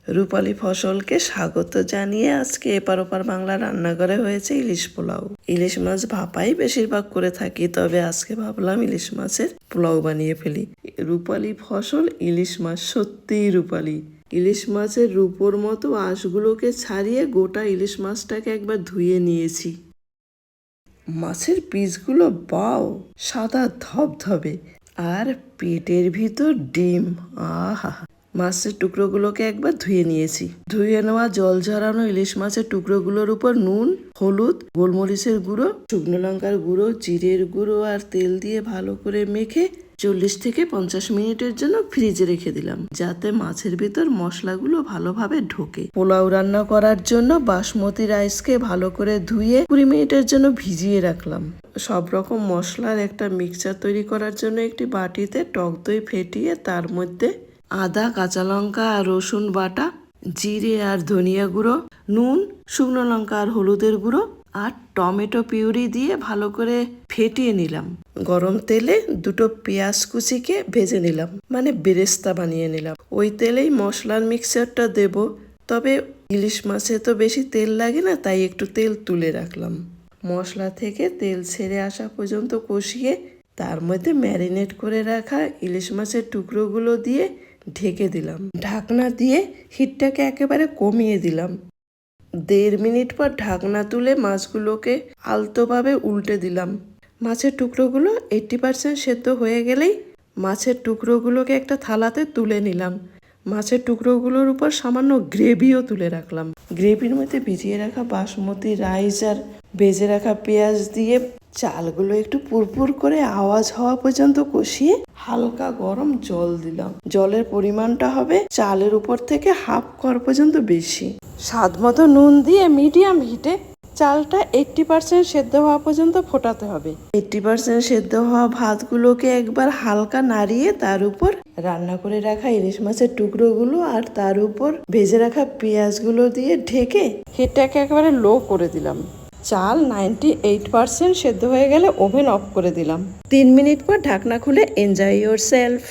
রূপালী ফসলকে স্বাগত জানিয়ে আজকে এপার ওপার বাংলা রান্নাঘরে হয়েছে ইলিশ পোলাও। ইলিশ মাছ ভাপাই বেশিরভাগ করে থাকি, তবে আজকে ভাবলাম ইলিশ মাছের পোলাও বানিয়ে ফেলি। রূপালী ফসল ইলিশ মাছ সত্যিই রূপালী। ইলিশ মাছের রূপোর মতো আঁশগুলোকে ছাড়িয়ে গোটা ইলিশ মাছটাকে একবার ধুয়ে নিয়েছি। মাছের পিসগুলো বাও সাদা ধবধবে, আর পেটের ভিতর ডিম। আহা, মাছের টুকরোগুলোকে একবার ধুয়ে নিয়েছি। ধুয়ে নেওয়া জল ঝরানো ইলিশ মাছের টুকরোগুলোর উপর নুন, হলুদ, গোলমরিচের গুঁড়ো, শুকনো লঙ্কার গুঁড়ো, জিরের গুঁড়ো আর তেল দিয়ে ভালো করে মেখে 40 থেকে 50 মিনিটের জন্য ফ্রিজে রেখে দিলাম, যাতে মাছের ভিতর মশলাগুলো ভালোভাবে ঢোকে। পোলাও রান্না করার জন্য বাসমতি রাইসকে ভালো করে ধুয়ে 20 মিনিটের জন্য ভিজিয়ে রাখলাম। সব রকম মশলার একটা মিক্সচার তৈরি করার জন্য একটি বাটিতে টক দই ফেটিয়ে তার মধ্যে আদা, কাঁচা লঙ্কা আর রসুন বাটা, জিরে আর ধনিয়া গুঁড়ো, নুন, শুকনো লঙ্কা আর হলুদের গুঁড়ো আর টমেটো পিউরি দিয়ে ভালো করে ফেটিয়ে নিলাম। গরম তেলে দুটো পেঁয়াজ কুচিকে ভেজে নিলাম, মানে বেরেস্তা বানিয়ে নিলাম। ওই তেলেই মশলার মিক্সচারটা দেব, তবে ইলিশ মাছে তো বেশি তেল লাগে না, তাই একটু তেল তুলে রাখলাম। মশলা থেকে তেল ছেড়ে আসা পর্যন্ত কষিয়ে তার মধ্যে ম্যারিনেট করে রাখা ইলিশ মাছের টুকরোগুলো দিয়ে ঢেকে দিলাম। ঢাকনা দিয়ে হিটটাকে একেবারে কমিয়ে দিলাম। 1.5 মিনিট পর ঢাকনা তুলে মাছগুলোকে আলতোভাবে উল্টে দিলাম। মাছের টুকরোগুলো 80% সেদ্ধ হয়ে গেলেই মাছের টুকরোগুলোকে একটা থালাতে তুলে নিলাম। মাছের টুকরোগুলোর উপর সামান্য গ্রেভিও তুলে রাখলাম। গ্রেভির মধ্যে ভিজিয়ে রাখা বাসমতি রাইস আর ভেজে রাখা পেঁয়াজ দিয়ে চালগুলো একটু পুরপুর করে আওয়াজ হওয়া পর্যন্ত কষিয়ে হালকা গরম জল দিলাম। জলের পরিমাণটা হবে চালের উপর থেকে হাফ কর পর্যন্ত বেশি। স্বাদ মতো নুন দিয়ে মিডিয়াম হিটে চালটা 80% সেদ্ধ হওয়া পর্যন্ত ফোটাতে হবে। 80% সেদ্ধ হওয়া ভাতগুলোকে একবার হালকা নাড়িয়ে তার উপর রান্না করে রাখা ইলিশ মাছের টুকরোগুলো আর তার উপর ভেজে রাখা পেঁয়াজগুলো দিয়ে ঢেকে হিটটাকে একেবারে লো করে দিলাম। চাল 98% সেদ্ধ হয়ে গেলে ওভেন অফ করে দিলাম। 3 মিনিট পর ঢাকনা খুলে এনজয় ইয়োর সেলফ।